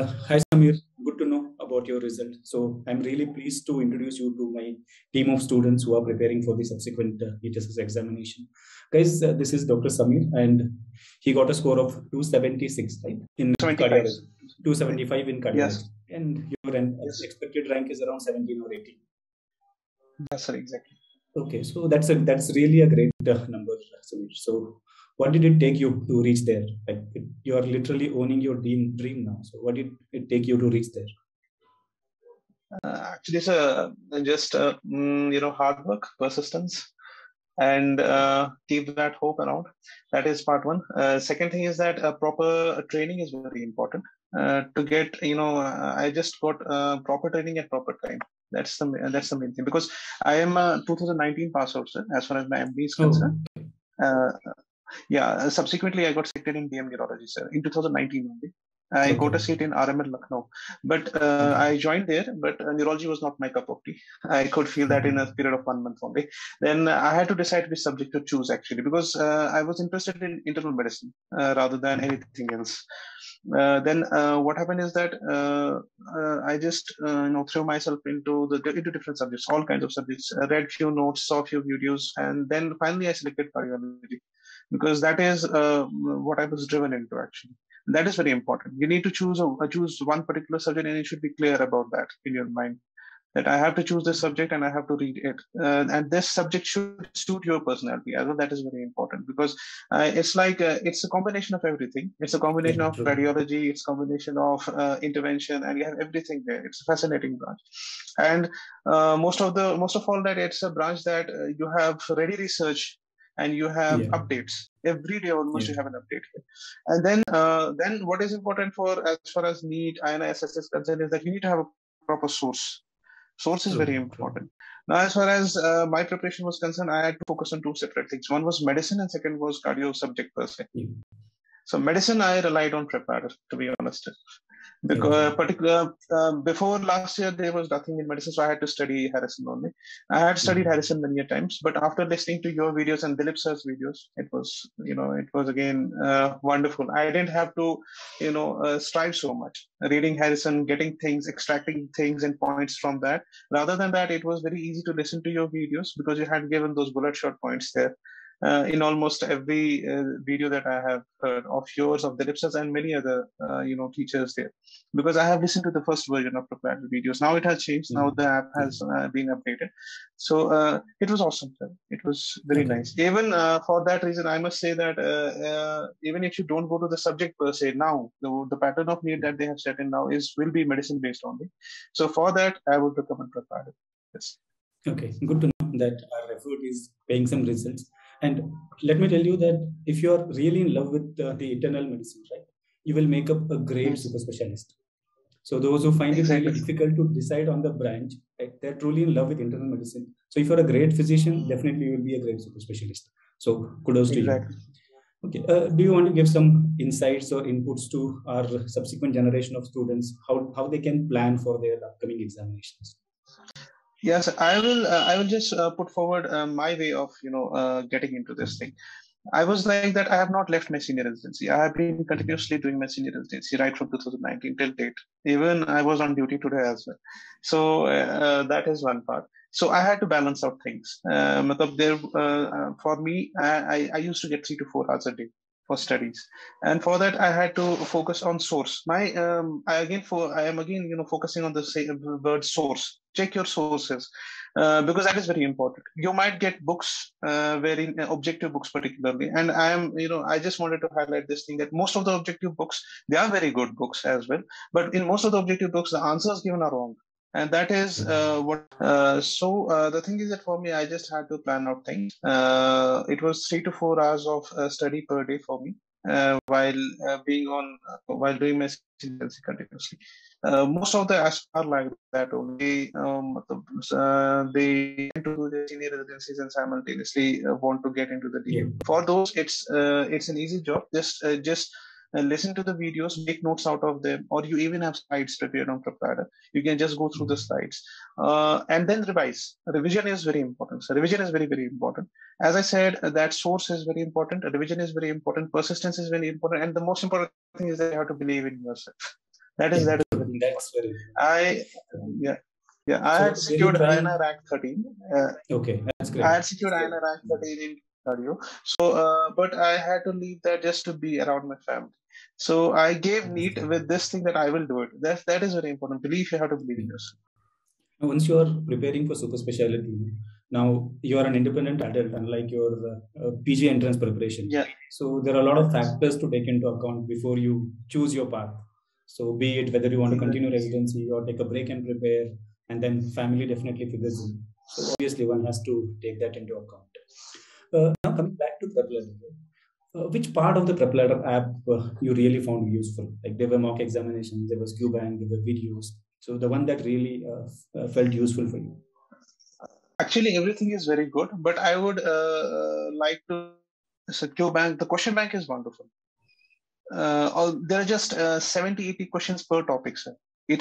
Hi Samir, good to know about your result. So I'm really pleased to introduce you to my team of students who are preparing for the subsequent NEET SS examination. Guys, this is Dr. Samir, and he got a score of 276, right? In 75. cardiology, 275 in cardiology, Yes. and your expected rank is around 17 or 18. Yes, sir, exactly. Okay, so that's really a great number, Samir. So what did it take you to reach there? Like you are literally owning your dream now. So what did it take you to reach there? Actually, it's just hard work, persistence, and keep that hope around. That is part one. Second thing is that proper training is very important. To get, I just got proper training at proper time. That's the main thing, because I am a 2019 pass out, sir, as far as my MD is concerned. Oh. Subsequently, I got selected in DM Urology, sir, in 2019 only. I got a seat in RML Lucknow, but I joined there, but neurology was not my cup of tea. I could feel that in a period of 1 month only. Then I had to decide which subject to choose, actually, because I was interested in internal medicine rather than anything else. Then what happened is that I just threw myself into different subjects, all kinds of subjects. Read few notes, saw few videos, and then finally I selected cardiology, because that is what I was driven into, actually. That is very important. You need to choose one particular subject, and you should be clear about that in your mind, that I have to choose this subject and I have to read it. And this subject should suit your personality as well. That is very important, because it's like it's a combination of everything. It's a combination of radiology, it's a combination of intervention, and you have everything there. It's a fascinating branch. And most of all, that it's a branch that you have ready research and you have updates every day. Almost you have an update here. And then what is important for as far as NEET INSS is concerned is that you need to have a proper source. Source is very important. Now, as far as my preparation was concerned, I had to focus on two separate things. One was medicine, and second was cardio subject per se. So medicine, I relied on PrepLadder, to be honest. Because before last year, there was nothing in medicine, so I had to study Harrison only. I had studied Harrison many times, but after listening to your videos and Dilip sir's videos, it was again wonderful. I didn't have to, strive so much, reading Harrison, getting things, extracting things and points from that. Rather than that, it was very easy to listen to your videos because you had given those bullet short points there. In almost every video that I have heard of yours, of Dilip sir's, and many other teachers there, because I have listened to the first version of PrepLadder videos. Now it has changed. Now the app has been updated. So it was awesome, sir. It was very nice. Even for that reason, I must say that even if you don't go to the subject per se, now the pattern of NEET that they have set in now will be medicine based only. So for that, I would recommend PrepLadder. Yes. Okay, good to know that our effort is paying some results. And let me tell you that if you are really in love with the internal medicine, right, you will make up a great super specialist. So those who find it really difficult to decide on the branch, right, they're truly in love with internal medicine. So if you're a great physician, definitely you will be a great super specialist. So kudos to you. Okay. Do you want to give some insights or inputs to our subsequent generation of students, how they can plan for their upcoming examinations? Yes, I will. I will just put forward my way of getting into this thing. I was like that. I have not left my senior residency. I have been continuously doing my senior residency right from 2019 till date. Even I was on duty today as well. So that is one part. So I had to balance out things. For me, I used to get 3 to 4 hours a day for studies, and for that I had to focus on source. I am again focusing on the word source. Check your sources, because that is very important. You might get books, wherein objective books particularly, and I just wanted to highlight this thing, that most of the objective books, they are very good books as well, but in most of the objective books the answers given are wrong. And that is the thing is that for me, I just had to plan out things. It was 3 to 4 hours of study per day for me, while doing my residency continuously. Most of the aspirants are like that only. They tend to do their senior residencies and simultaneously want to get into the DM. For those, it's an easy job. Just listen to the videos, make notes out of them, or you even have slides prepared on PrepLadder. You can just go through the slides and then revise. Revision is very important. So revision is very, very important. As I said, that source is very important. Revision is very important. Persistence is very important. And the most important thing is that you have to believe in yourself. That is very That's very. I had secured INR rank 13. Okay, that's great. I had secured INR rank 13 in cardio. So, but I had to leave that just to be around my family. So I gave NEET with this thing that I will do it. That is very important. Believe, you have to believe in yourself. Once you are preparing for super specialty, now you are an independent adult, unlike your PG entrance preparation. Yeah. So there are a lot of factors to take into account before you choose your path. So be it whether you want to continue residency or take a break and prepare, and then family definitely figures in. So obviously one has to take that into account. Now coming back to PrepLadder, which part of the PrepLadder app you really found useful? Like there were mock examinations, there was QBank, there were videos. So the one that really felt useful for you. Actually, everything is very good, but I would like to. So QBank, the question bank is wonderful. There are just 70, 80 questions per topic, sir. It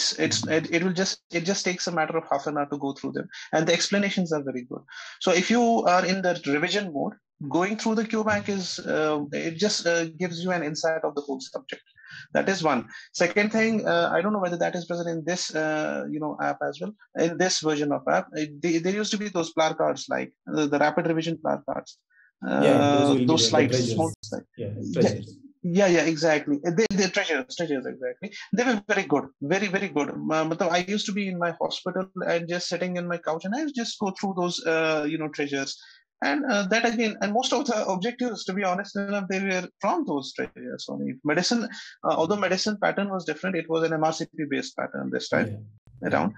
just takes a matter of half an hour to go through them, and the explanations are very good. So if you are in the revision mode, going through the QBank is it just gives you an insight of the whole subject. That is one. Second thing, I don't know whether that is present in this app as well. In this version of app, there used to be those cards like the rapid revision cards. Those slides, small slides. Yeah, exactly. They treasures, exactly. They were very good, very, very good. I used to be in my hospital and just sitting in my couch, and I would just go through those, treasures. And that again, and most of the objectives, to be honest enough, they were from those treasures only. Medicine, although medicine pattern was different, it was an MRCP based pattern this time around.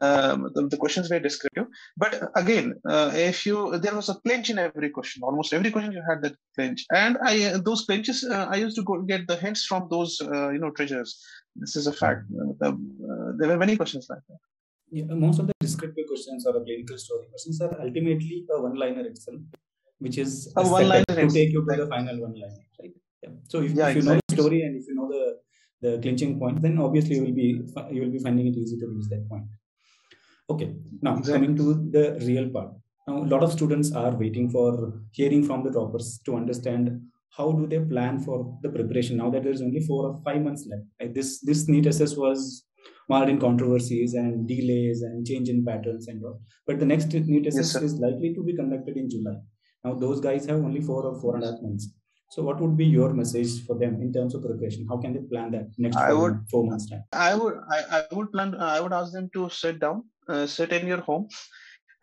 The questions were descriptive, but again, there was a clinch in every question. Almost every question you had that clinch, and those clinches I used to go get the hints from those treasures. This is a fact. There were many questions like that. Yeah, most of the descriptive questions or clinical story questions are ultimately a one-liner itself, which is a one-liner to take you to the final one-liner, right? Yeah. So if you know the story and if you know the clinching point, then obviously you will be finding it easy to reach that point. Okay. Now coming to the real part. Now a lot of students are waiting for hearing from the toppers to understand how do they plan for the preparation now that there is only 4 or 5 months left. Like this NEET SS was marred in controversies and delays and change in patterns and all. But the next NEET SS is likely to be conducted in July. Now those guys have only 4 or 4.5 months. So what would be your message for them in terms of preparation? How can they plan that next 4 months time? I would ask them to sit down, sit in your home,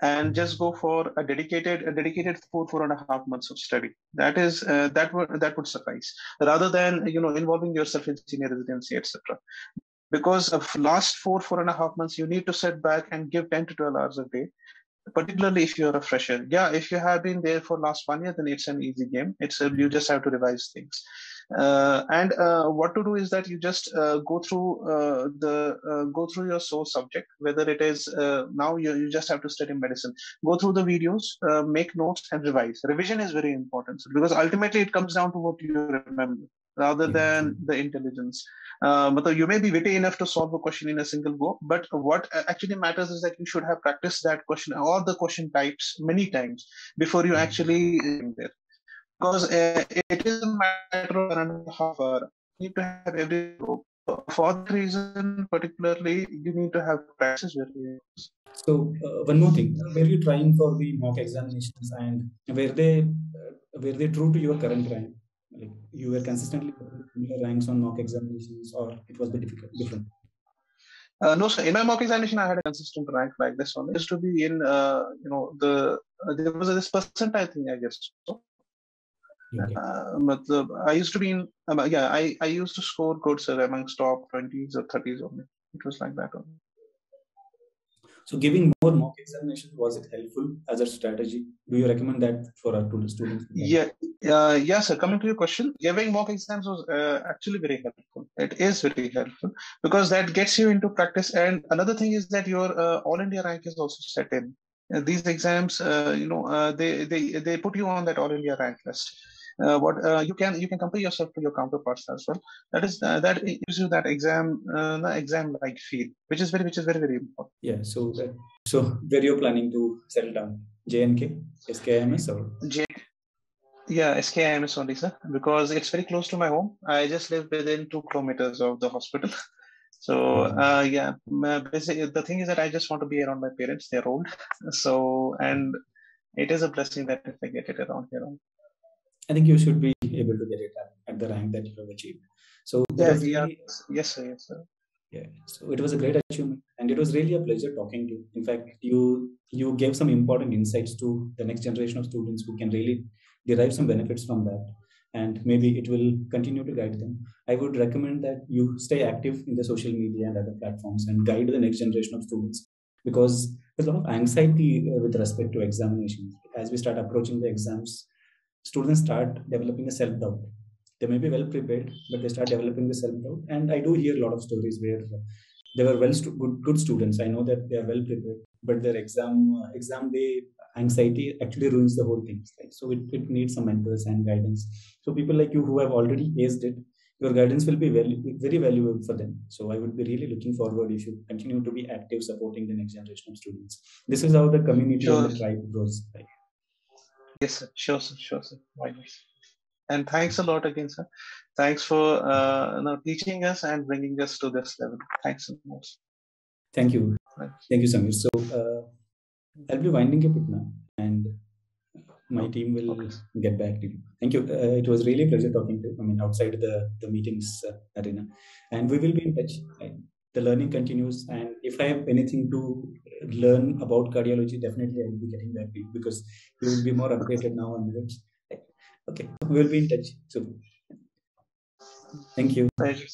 and just go for a dedicated 4.5 months of study. That would suffice, rather than involving yourself in senior residency, etc. Because of last 4.5 months, you need to sit back and give 10 to 12 hours a day. Particularly if you're a fresher. Yeah, if you have been there for last 1 year, then it's an easy game. You just have to revise things. And what to do is that you just go through your source subject, whether it is now you just have to study medicine. Go through the videos, make notes, and revise. Revision is very important because ultimately it comes down to what you remember rather than the intelligence. You may be witty enough to solve a question in a single go, but what actually matters is that you should have practiced that question or the question types many times before you actually there. Because it is a matter of 1.5 hours. You need to have every group. For that reason, particularly, you need to have practice with you. So one more thing, were you trying for the mock examinations and were they true to your current rank? Like you were consistently similar ranks on mock examinations, or it was a bit different? No, sir. In my mock examination, I had a consistent rank like this one. It used to be in, there was this percent, I think, I guess. So, I used to be in, I used to score good, sir, amongst top 20s or 30s only. It was like that only. So giving more mock examinations, was it helpful as a strategy? Do you recommend that for our students? Yes, sir. Coming to your question, giving mock exams was actually very helpful. It is very helpful because that gets you into practice. And another thing is that your All India rank is also set in. These exams, they put you on that All India rank list. You can compare yourself to your counterparts as well. That gives you that exam like feel, which is very very important. Yeah. So where you're planning to settle down? JNK, SKIMS, or Yeah, SKIMS only, sir, because it's very close to my home. I just live within 2 kilometers of the hospital. So yeah, basically the thing is that I just want to be around my parents. They're old, so and it is a blessing that if I get it around here. I think you should be able to get it at the rank that you have achieved. So that Yeah, was really, yes, sir, yes, sir. yeah. So it was a great achievement, and it was really a pleasure talking to you. In fact, you gave some important insights to the next generation of students who can really derive some benefits from that, and maybe it will continue to guide them. I would recommend that you stay active in the social media and other platforms and guide the next generation of students, because there's a lot of anxiety with respect to examinations. As we start approaching the exams, students start developing a self doubt. They may be well prepared, but they start developing the self doubt. And I do hear a lot of stories where they were good students. I know that they are well prepared, but their exam day anxiety actually ruins the whole thing. Right? So it needs some mentors and guidance. So people like you who have already aced it, your guidance will be very valuable for them. So I would be really looking forward if you continue to be active supporting the next generation of students. This is how the community and Sure. the tribe grows. Right? Yes, sir. Sure, sir. Sure, sir. Why not? And thanks a lot again, sir. Thanks for teaching us and bringing us to this level. Thanks so much. Thank you. Thanks. Thank you, Samir. So I'll be winding up it now, and my team will get back to you. Thank you. It was really a pleasure talking to you. I mean, outside the meetings arena, and we will be in touch. Right? The learning continues, and if I have anything to learn about cardiology, definitely I will be getting back to you, because you will be more updated now onwards. Right? Okay, we will be in touch soon. Thank you. Thank you.